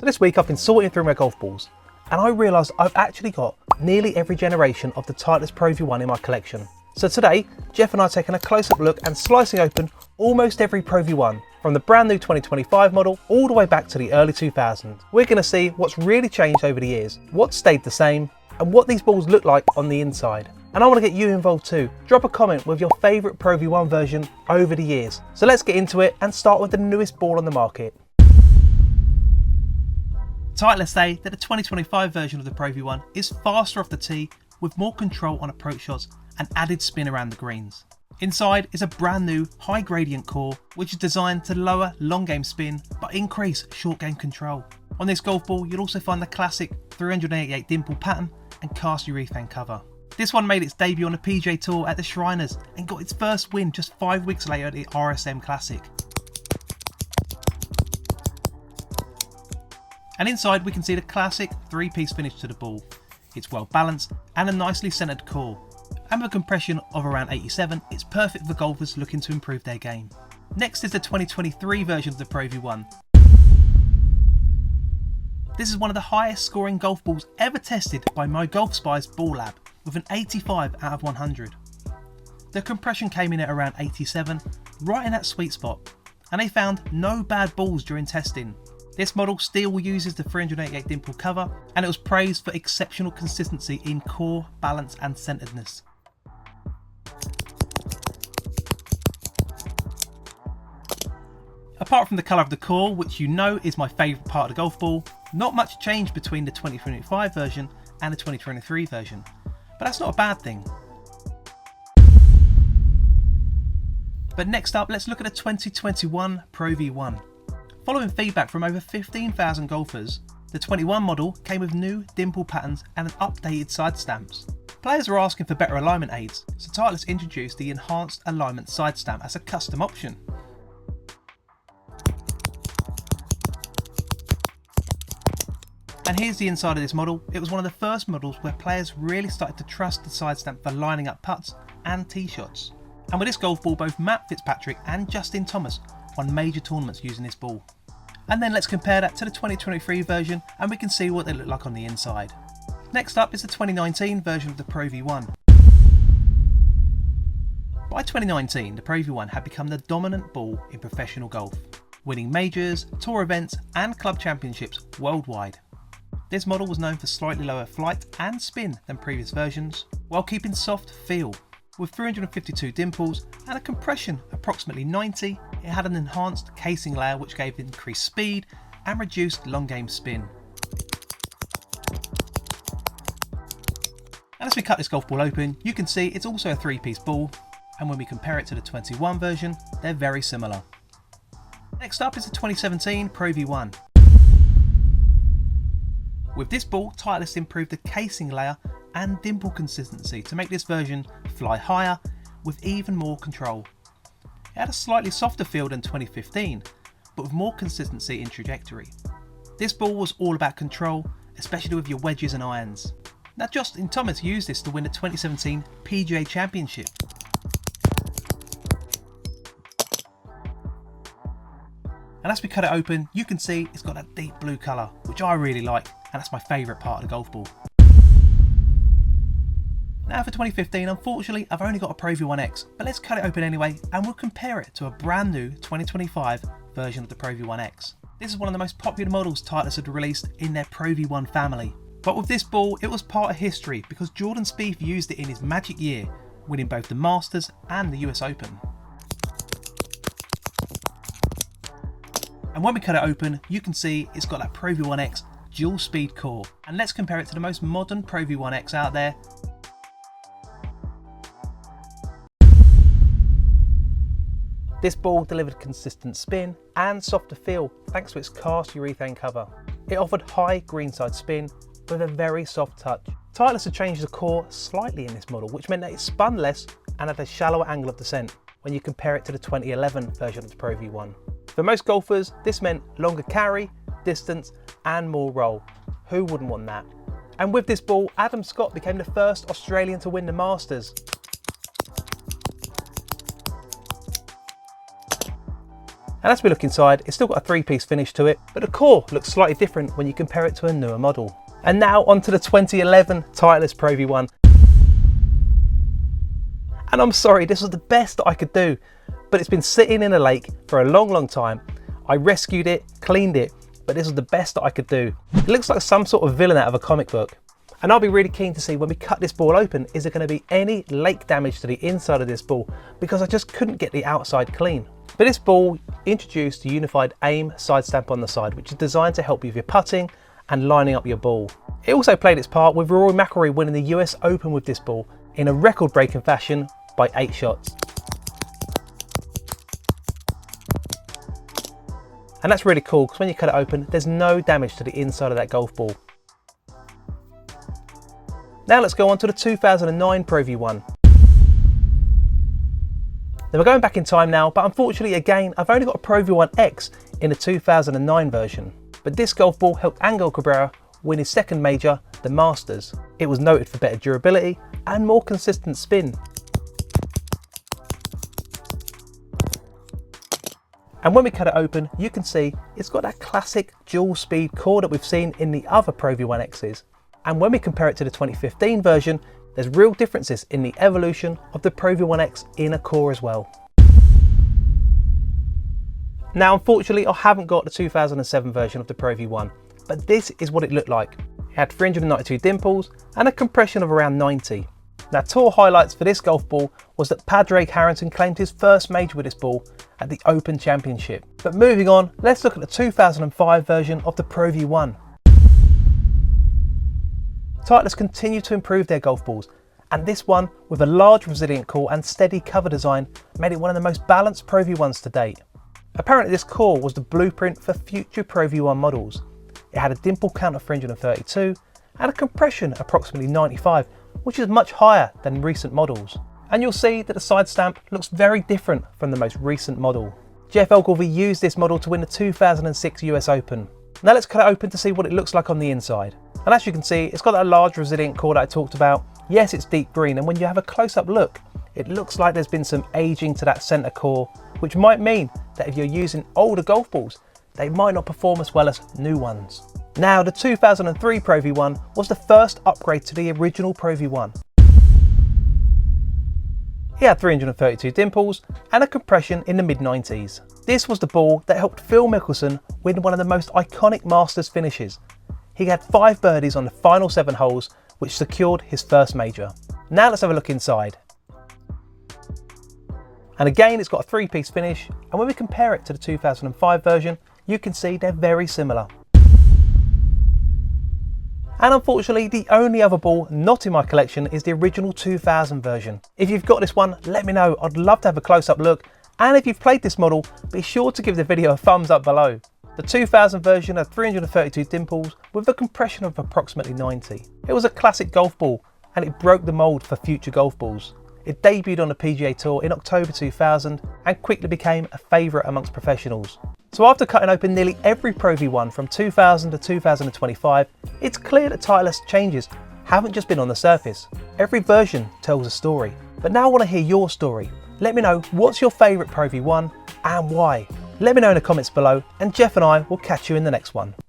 So this week I've been sorting through my golf balls and I realised I've actually got nearly every generation of the Titleist Pro V1 in my collection. So today, Jeff and I are taking a close-up look and slicing open almost every Pro V1, from the brand new 2025 model all the way back to the early 2000s. We're going to see what's really changed over the years, what stayed the same, and what these balls look like on the inside. And I want to get you involved too. Drop a comment with your favourite Pro V1 version over the years. So let's get into it and start with the newest ball on the market. Titleist say that the 2025 version of the Pro V1 is faster off the tee with more control on approach shots and added spin around the greens. Inside is a brand new high gradient core which is designed to lower long game spin but increase short game control. On this golf ball you'll also find the classic 388 dimple pattern and cast urethane cover. This one made its debut on the PGA Tour at the Shriners and got its first win just 5 weeks later at the RSM Classic. And inside we can see the classic 3-piece finish to the ball. It's well balanced and a nicely centered core. And with a compression of around 87, it's perfect for golfers looking to improve their game. Next is the 2023 version of the Pro V1. This is one of the highest scoring golf balls ever tested by MyGolfSpy's Ball Lab, with an 85 out of 100. The compression came in at around 87, right in that sweet spot, and they found no bad balls during testing. This model still uses the 388 dimple cover, and it was praised for exceptional consistency in core, balance and centeredness. Apart from the colour of the core, which you know is my favourite part of the golf ball, not much changed between the 2025 version and the 2023 version. But that's not a bad thing. But next up, let's look at the 2021 Pro V1. Following feedback from over 15,000 golfers, the 21 model came with new dimple patterns and an updated side stamps. Players were asking for better alignment aids, so Titleist introduced the enhanced alignment side stamp as a custom option. And here's the inside of this model. It was one of the first models where players really started to trust the side stamp for lining up putts and tee shots. And with this golf ball, both Matt Fitzpatrick and Justin Thomas won major tournaments using this ball. And then let's compare that to the 2023 version and we can see what they look like on the inside. Next up is the 2019 version of the Pro V1. By 2019, the Pro V1 had become the dominant ball in professional golf, winning majors, tour events and club championships worldwide. This model was known for slightly lower flight and spin than previous versions, while keeping soft feel. With 352 dimples and a compression approximately 90, it had an enhanced casing layer which gave increased speed and reduced long game spin. And as we cut this golf ball open, you can see it's also a 3-piece ball, and when we compare it to the 21 version, they're very similar. Next up is the 2017 Pro V1. With this ball, Titleist improved the casing layer and dimple consistency to make this version fly higher with even more control. It had a slightly softer feel than 2015, but with more consistency in trajectory. This ball was all about control, especially with your wedges and irons. Now Justin Thomas used this to win the 2017 PGA Championship. And as we cut it open, you can see it's got that deep blue colour, which I really like, and that's my favourite part of the golf ball. Now for 2015, unfortunately I've only got a Pro V1X, but let's cut it open anyway and we'll compare it to a brand new 2025 version of the Pro V1X. This is one of the most popular models Titleist had released in their Pro V1 family. But with this ball, it was part of history because Jordan Spieth used it in his magic year, winning both the Masters and the US Open. And when we cut it open, you can see it's got that Pro V1X dual speed core. And let's compare it to the most modern Pro V1X out there. This ball delivered consistent spin and softer feel thanks to its cast urethane cover. It offered high greenside spin with a very soft touch. Titleist had changed the core slightly in this model, which meant that it spun less and had a shallower angle of descent when you compare it to the 2011 version of the Pro V1. For most golfers, this meant longer carry, distance and more roll. Who wouldn't want that? And with this ball, Adam Scott became the first Australian to win the Masters. And as we look inside, it's still got a 3-piece finish to it, but the core looks slightly different when you compare it to a newer model. And now onto the 2011 Titleist Pro V1. And I'm sorry, this was the best that I could do, but it's been sitting in a lake for a long time. I rescued it, cleaned it, but this was the best that I could do. It looks like some sort of villain out of a comic book. And I'll be really keen to see when we cut this ball open, is there going to be any lake damage to the inside of this ball, because I just couldn't get the outside clean. But this ball introduced the unified aim side stamp on the side, which is designed to help you with your putting and lining up your ball. It also played its part with Rory McIlroy winning the US Open with this ball in a record-breaking fashion by 8 shots. And that's really cool, because when you cut it open, there's no damage to the inside of that golf ball. Now let's go on to the 2009 Pro V1. Now we're going back in time now, but unfortunately again, I've only got a Pro V1 X in the 2009 version. But this golf ball helped Angel Cabrera win his second major, the Masters. It was noted for better durability and more consistent spin. And when we cut it open, you can see it's got that classic dual speed core that we've seen in the other Pro V1 X's. And when we compare it to the 2015 version, there's real differences in the evolution of the Pro V1 X inner core as well. Now unfortunately I haven't got the 2007 version of the Pro V1, but this is what it looked like. It had 392 dimples and a compression of around 90. Now tour highlights for this golf ball was that Padraig Harrington claimed his first major with this ball at the Open Championship. But moving on, let's look at the 2005 version of the Pro V1. Titleist continue to improve their golf balls, and this one, with a large resilient core and steady cover design, made it one of the most balanced Pro V1s to date. Apparently this core was the blueprint for future Pro V1 models. It had a dimple count of 332 and a compression approximately 95, which is much higher than recent models. And you'll see that the side stamp looks very different from the most recent model. Jeff Ogilvy used this model to win the 2006 US Open. Now let's cut it open to see what it looks like on the inside. And as you can see, it's got that large resilient core that I talked about. Yes, it's deep green, and when you have a close-up look, it looks like there's been some aging to that center core, which might mean that if you're using older golf balls, they might not perform as well as new ones. Now, the 2003 Pro V1 was the first upgrade to the original Pro V1. It had 332 dimples and a compression in the mid-90s. This was the ball that helped Phil Mickelson win one of the most iconic Masters finishes. He had 5 birdies on the final 7 holes, which secured his first major. Now let's have a look inside. And again, it's got a 3-piece finish, and when we compare it to the 2005 version, you can see they're very similar. And unfortunately, the only other ball not in my collection is the original 2000 version. If you've got this one, let me know. I'd love to have a close-up look. And if you've played this model, be sure to give the video a thumbs up below. The 2000 version had 332 dimples with a compression of approximately 90. It was a classic golf ball, and it broke the mould for future golf balls. It debuted on the PGA Tour in October 2000 and quickly became a favourite amongst professionals. So after cutting open nearly every Pro V1 from 2000 to 2025, it's clear that Titleist changes haven't just been on the surface. Every version tells a story. But now I want to hear your story. Let me know what's your favourite Pro V1 and why. Let me know in the comments below, and Jeff and I will catch you in the next one.